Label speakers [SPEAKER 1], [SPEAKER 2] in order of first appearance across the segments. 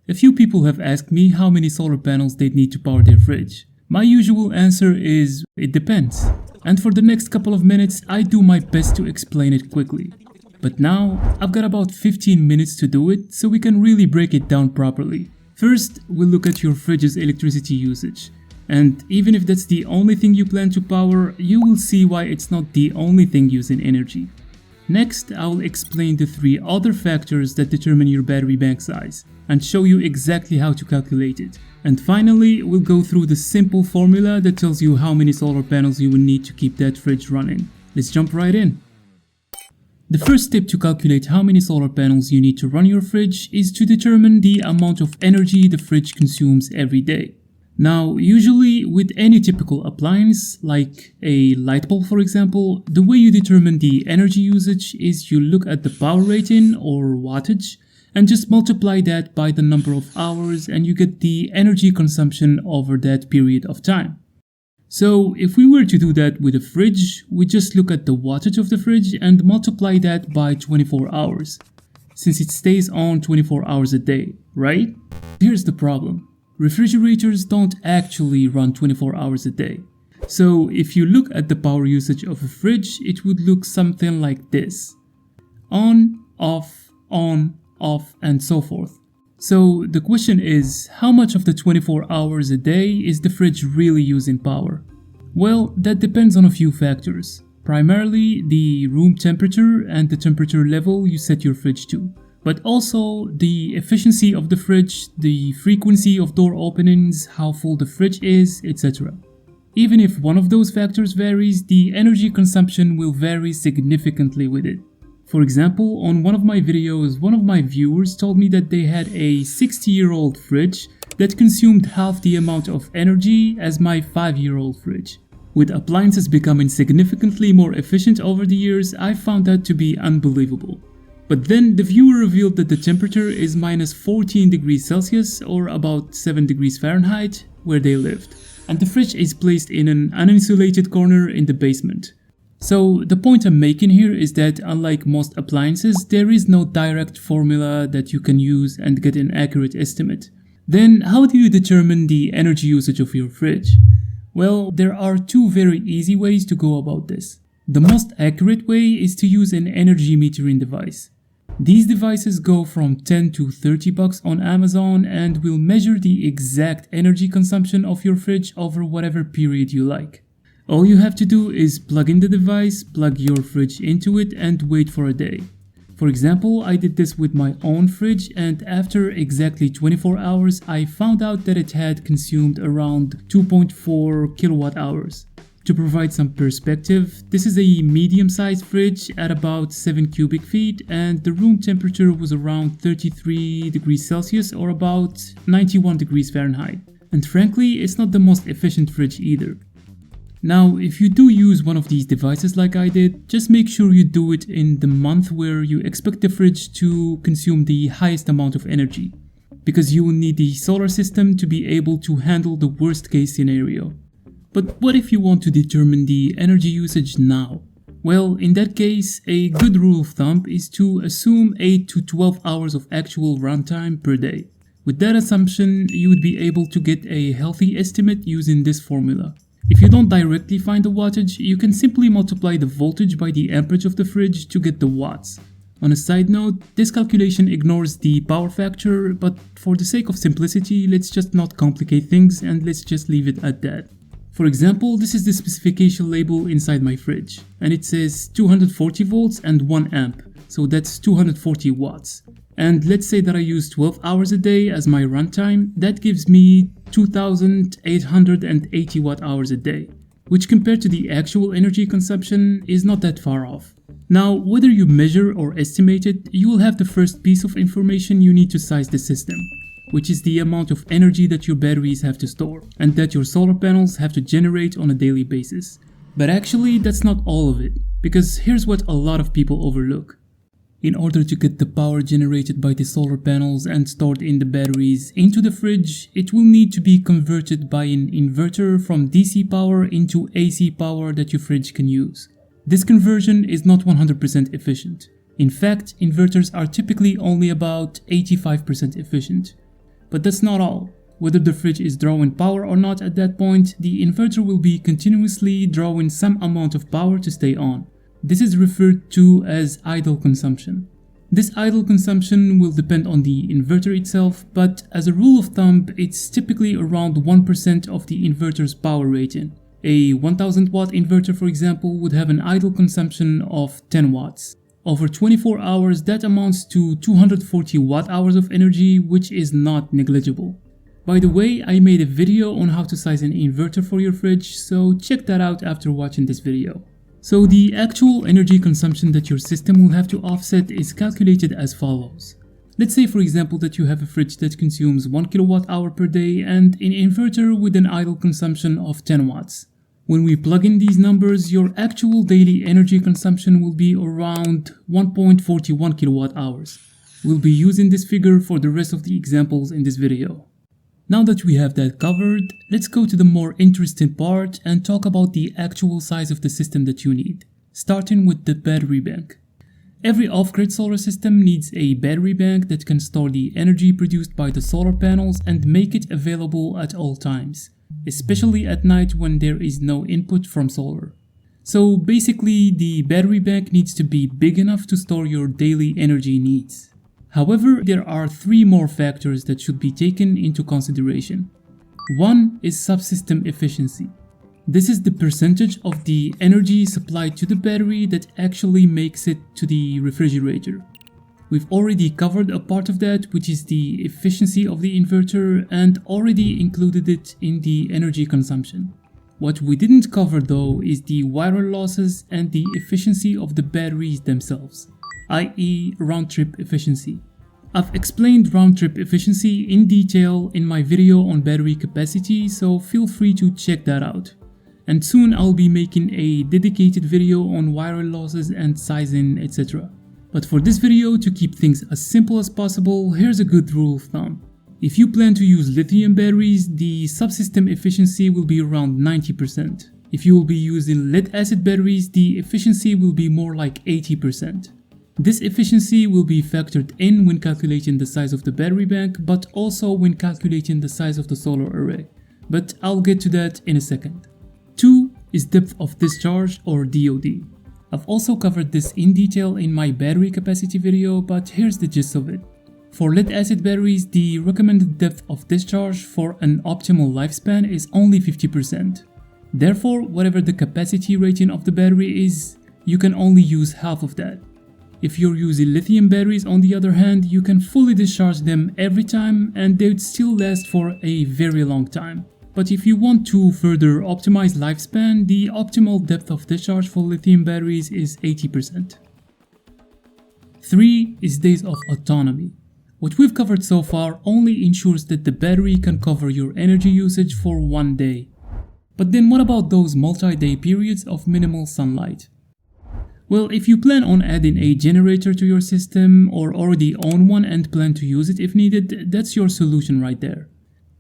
[SPEAKER 1] A few people have asked me how many solar panels they'd need to power their fridge. My usual answer is, it depends. And for the next couple of minutes, I do my best to explain it quickly. But now, I've got about 15 minutes to do it, so we can really break it down properly. First, we'll look at your fridge's electricity usage. And even if that's the only thing you plan to power, you will see why it's not the only thing using energy. Next, I'll explain the 3 other factors that determine your battery bank size, and show you exactly how to calculate it. And finally, we'll go through the simple formula that tells you how many solar panels you will need to keep that fridge running. Let's jump right in. The first step to calculate how many solar panels you need to run your fridge is to determine the amount of energy the fridge consumes every day. Now, usually with any typical appliance, like a light bulb for example, the way you determine the energy usage is you look at the power rating or wattage and just multiply that by the number of hours and you get the energy consumption over that period of time. So if we were to do that with a fridge, we just look at the wattage of the fridge and multiply that by 24 hours, since it stays on 24 hours a day, right? Here's the problem. Refrigerators don't actually run 24 hours a day. So if you look at the power usage of a fridge, it would look something like this. On, off, and so forth. So the question is, how much of the 24 hours a day is the fridge really using power? Well, that depends on a few factors. Primarily the room temperature and the temperature level you set your fridge to, but also the efficiency of the fridge, the frequency of door openings, how full the fridge is, etc. Even if one of those factors varies, the energy consumption will vary significantly with it. For example, on one of my videos, one of my viewers told me that they had a 60-year-old fridge that consumed half the amount of energy as my 5-year-old fridge. With appliances becoming significantly more efficient over the years, I found that to be unbelievable. But then the viewer revealed that the temperature is minus 14 degrees Celsius or about 7 degrees Fahrenheit where they lived, and the fridge is placed in an uninsulated corner in the basement. So the point I'm making here is that unlike most appliances, there is no direct formula that you can use and get an accurate estimate. Then how do you determine the energy usage of your fridge? Well, there are 2 very easy ways to go about this. The most accurate way is to use an energy metering device. These devices go from 10 to 30 bucks on Amazon and will measure the exact energy consumption of your fridge over whatever period you like. All you have to do is plug in the device, plug your fridge into it, and wait for a day. For example, I did this with my own fridge, and after exactly 24 hours, I found out that it had consumed around 2.4 kilowatt hours. To provide some perspective, this is a medium-sized fridge at about 7 cubic feet, and the room temperature was around 33 degrees Celsius or about 91 degrees Fahrenheit. And frankly, it's not the most efficient fridge either. Now, if you do use one of these devices like I did, just make sure you do it in the month where you expect the fridge to consume the highest amount of energy, because you will need the solar system to be able to handle the worst case scenario. But what if you want to determine the energy usage now? Well, in that case, a good rule of thumb is to assume 8 to 12 hours of actual runtime per day. With that assumption, you would be able to get a healthy estimate using this formula. If you don't directly find the wattage, you can simply multiply the voltage by the amperage of the fridge to get the watts. On a side note, this calculation ignores the power factor, but for the sake of simplicity, let's just not complicate things and let's just leave it at that. For example, this is the specification label inside my fridge, and it says 240 volts and 1 amp, so that's 240 watts. And let's say that I use 12 hours a day as my runtime, that gives me 2,880 watt hours a day, which compared to the actual energy consumption is not that far off. Now, whether you measure or estimate it, you will have the first piece of information you need to size the system, which is the amount of energy that your batteries have to store, and that your solar panels have to generate on a daily basis. But actually, that's not all of it, because here's what a lot of people overlook. In order to get the power generated by the solar panels and stored in the batteries into the fridge, it will need to be converted by an inverter from DC power into AC power that your fridge can use. This conversion is not 100% efficient. In fact, inverters are typically only about 85% efficient. But that's not all. Whether the fridge is drawing power or not at that point, the inverter will be continuously drawing some amount of power to stay on. This is referred to as idle consumption. This idle consumption will depend on the inverter itself, but as a rule of thumb, it's typically around 1% of the inverter's power rating. A 1000 watt inverter, for example, would have an idle consumption of 10 watts. Over 24 hours, that amounts to 240 watt hours of energy, which is not negligible. By the way, I made a video on how to size an inverter for your fridge, so check that out after watching this video. So the actual energy consumption that your system will have to offset is calculated as follows. Let's say, for example, that you have a fridge that consumes 1 kilowatt hour per day and an inverter with an idle consumption of 10 watts. When we plug in these numbers, your actual daily energy consumption will be around 1.41 kilowatt hours. We'll be using this figure for the rest of the examples in this video. Now that we have that covered, let's go to the more interesting part and talk about the actual size of the system that you need, starting with the battery bank. Every off-grid solar system needs a battery bank that can store the energy produced by the solar panels and make it available at all times, especially at night when there is no input from solar. So basically, the battery bank needs to be big enough to store your daily energy needs. However, there are three more factors that should be taken into consideration. One is subsystem efficiency. This is the percentage of the energy supplied to the battery that actually makes it to the refrigerator. We've already covered a part of that, which is the efficiency of the inverter, and already included it in the energy consumption. What we didn't cover though is the viral losses and the efficiency of the batteries themselves, i.e. round-trip efficiency. I've explained round-trip efficiency in detail in my video on battery capacity, so feel free to check that out. And soon I'll be making a dedicated video on viral losses and sizing, etc. But for this video, to keep things as simple as possible, here's a good rule of thumb. If you plan to use lithium batteries, the subsystem efficiency will be around 90%. If you will be using lead-acid batteries, the efficiency will be more like 80%. This efficiency will be factored in when calculating the size of the battery bank, but also when calculating the size of the solar array. But I'll get to that in a second. 2 is depth of discharge, or DOD. I've also covered this in detail in my battery capacity video, but here's the gist of it. For lead-acid batteries, the recommended depth of discharge for an optimal lifespan is only 50%. Therefore, whatever the capacity rating of the battery is, you can only use half of that. If you're using lithium batteries, on the other hand, you can fully discharge them every time and they would still last for a very long time. But if you want to further optimize lifespan, the optimal depth of discharge for lithium batteries is 80%. 3 is days of autonomy. What we've covered so far only ensures that the battery can cover your energy usage for 1 day. But then what about those multi-day periods of minimal sunlight? Well, if you plan on adding a generator to your system or already own one and plan to use it if needed, that's your solution right there.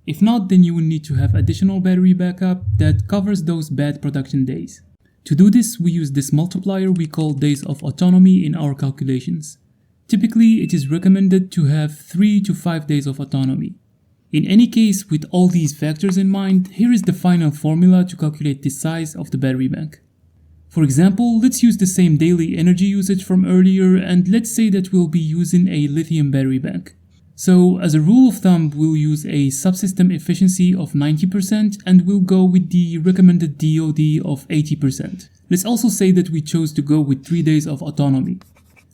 [SPEAKER 1] If not, then you will need to have additional battery backup that covers those bad production days. To do this, we use this multiplier we call days of autonomy in our calculations. Typically, it is recommended to have 3 to 5 days of autonomy. In any case, with all these factors in mind, here is the final formula to calculate the size of the battery bank. For example, let's use the same daily energy usage from earlier, and let's say that we'll be using a lithium battery bank. So as a rule of thumb, we'll use a subsystem efficiency of 90% and we'll go with the recommended DOD of 80%. Let's also say that we chose to go with 3 days of autonomy.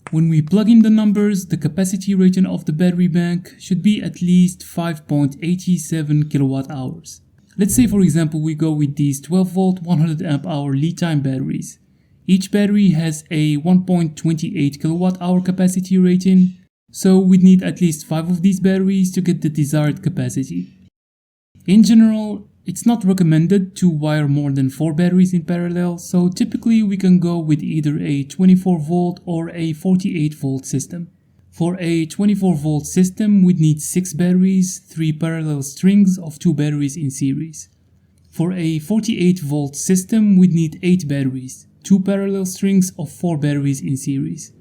[SPEAKER 1] When we plug in the numbers, the capacity rating of the battery bank should be at least 5.87 kilowatt hours. Let's say, for example, we go with these 12 volt 100 amp hour lead time batteries. Each battery has a 1.28 kilowatt hour capacity rating, so we'd need at least 5 of these batteries to get the desired capacity. In general, it's not recommended to wire more than 4 batteries in parallel, so typically we can go with either a 24 volt or a 48 volt system. For a 24 volt system, we'd need 6 batteries, 3 parallel strings of 2 batteries in series. For a 48 volt system, we'd need 8 batteries, 2 parallel strings of 4 batteries in series.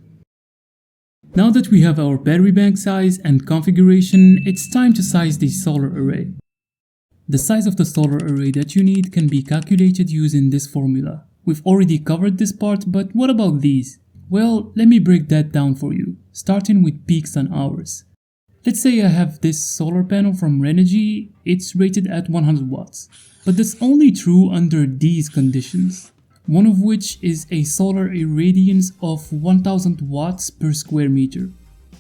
[SPEAKER 1] Now that we have our battery bank size and configuration, it's time to size the solar array. The size of the solar array that you need can be calculated using this formula. We've already covered this part, but what about these? Well, let me break that down for you, starting with peaks and hours. Let's say I have this solar panel from Renogy, it's rated at 100 watts. But that's only true under these conditions, one of which is a solar irradiance of 1000 watts per square meter,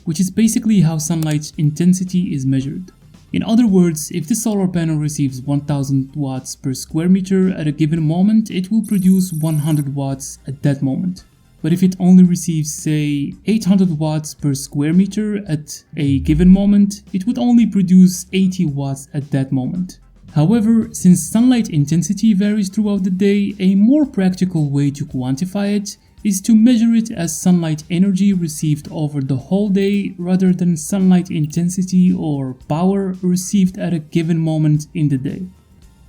[SPEAKER 1] which is basically how sunlight's intensity is measured. In other words, if the solar panel receives 1000 watts per square meter at a given moment, it will produce 100 watts at that moment. But if it only receives, say, 800 watts per square meter at a given moment, it would only produce 80 watts at that moment. However, since sunlight intensity varies throughout the day, a more practical way to quantify it is to measure it as sunlight energy received over the whole day rather than sunlight intensity or power received at a given moment in the day.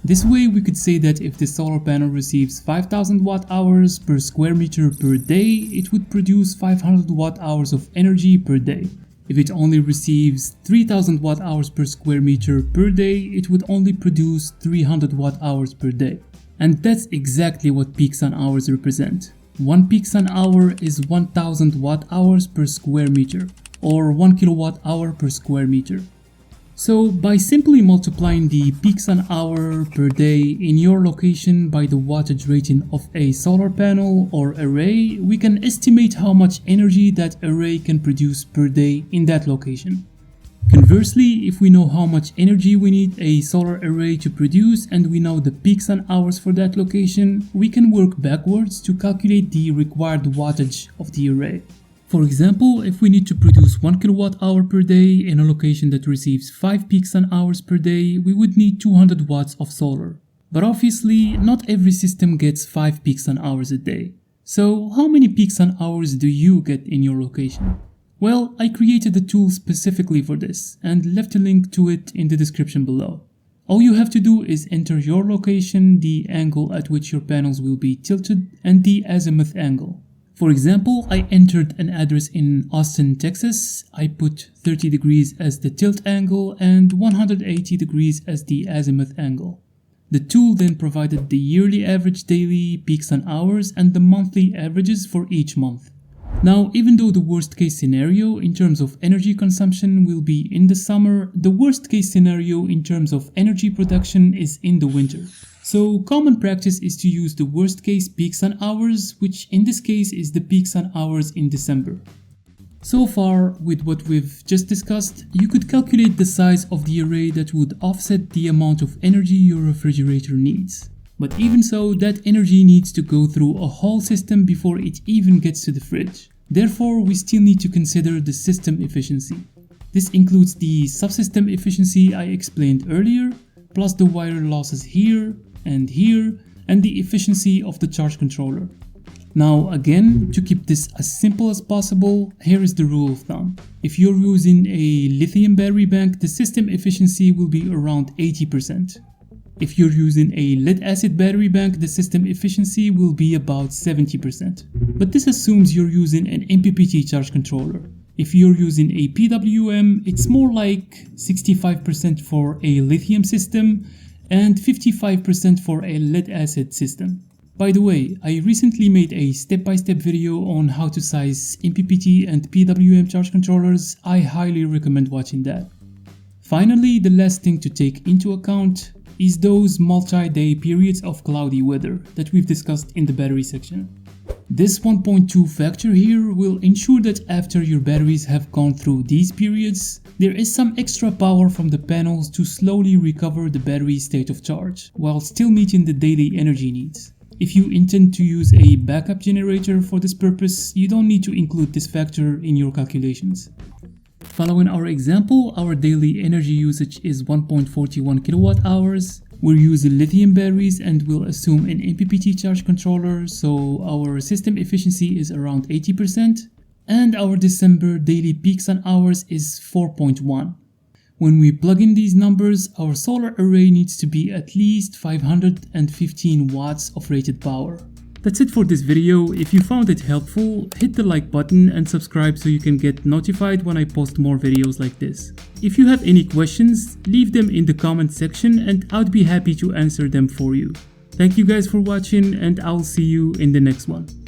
[SPEAKER 1] This way we could say that if the solar panel receives 5000 watt hours per square meter per day, it would produce 500 watt hours of energy per day. If it only receives 3000 watt hours per square meter per day, it would only produce 300 watt hours per day. And that's exactly what peaks and hours represent. 1 peaks an hour is 1000 watt hours per square meter, or 1 kilowatt hour per square meter. So by simply multiplying the peaks an hour per day in your location by the wattage rating of a solar panel or array, we can estimate how much energy that array can produce per day in that location. Conversely, if we know how much energy we need a solar array to produce and we know the peaks and hours for that location, we can work backwards to calculate the required wattage of the array. For example, if we need to produce 1 kilowatt hour per day in a location that receives 5 peaks and hours per day, we would need 200 watts of solar. But obviously, not every system gets 5 peaks and hours a day. So how many peaks and hours do you get in your location? Well, I created a tool specifically for this and left a link to it in the description below. All you have to do is enter your location, the angle at which your panels will be tilted, and the azimuth angle. For example, I entered an address in Austin, Texas. I put 30 degrees as the tilt angle and 180 degrees as the azimuth angle. The tool then provided the yearly average daily peaks and hours and the monthly averages for each month. Now, even though the worst case scenario in terms of energy consumption will be in the summer, the worst case scenario in terms of energy production is in the winter. So common practice is to use the worst case peaks and hours, which in this case is the peaks and hours in December. So far, with what we've just discussed, you could calculate the size of the array that would offset the amount of energy your refrigerator needs. But even so, that energy needs to go through a whole system before it even gets to the fridge. Therefore, we still need to consider the system efficiency. This includes the subsystem efficiency I explained earlier, plus the wire losses here, and the efficiency of the charge controller. Now again, to keep this as simple as possible, here is the rule of thumb. If you're using a lithium battery bank, the system efficiency will be around 80%. If you're using a lead acid battery bank, the system efficiency will be about 70%. But this assumes you're using an MPPT charge controller. If you're using a PWM, it's more like 65% for a lithium system and 55% for a lead acid system. By the way, I recently made a step-by-step video on how to size MPPT and PWM charge controllers. I highly recommend watching that. Finally, the last thing to take into account is those multi-day periods of cloudy weather that we've discussed in the battery section. This 1.2 factor here will ensure that after your batteries have gone through these periods, there is some extra power from the panels to slowly recover the battery's state of charge, while still meeting the daily energy needs. If you intend to use a backup generator for this purpose, you don't need to include this factor in your calculations. Following our example, our daily energy usage is 1.41 kilowatt hours. We're using lithium batteries and we'll assume an MPPT charge controller, so our system efficiency is around 80%, and our December daily peaks and hours is 4.1. When we plug in these numbers, our solar array needs to be at least 515 watts of rated power. That's it for this video. If you found it helpful, hit the like button and subscribe so you can get notified when I post more videos like this. If you have any questions, leave them in the comment section and I'd be happy to answer them for you. Thank you guys for watching and I'll see you in the next one.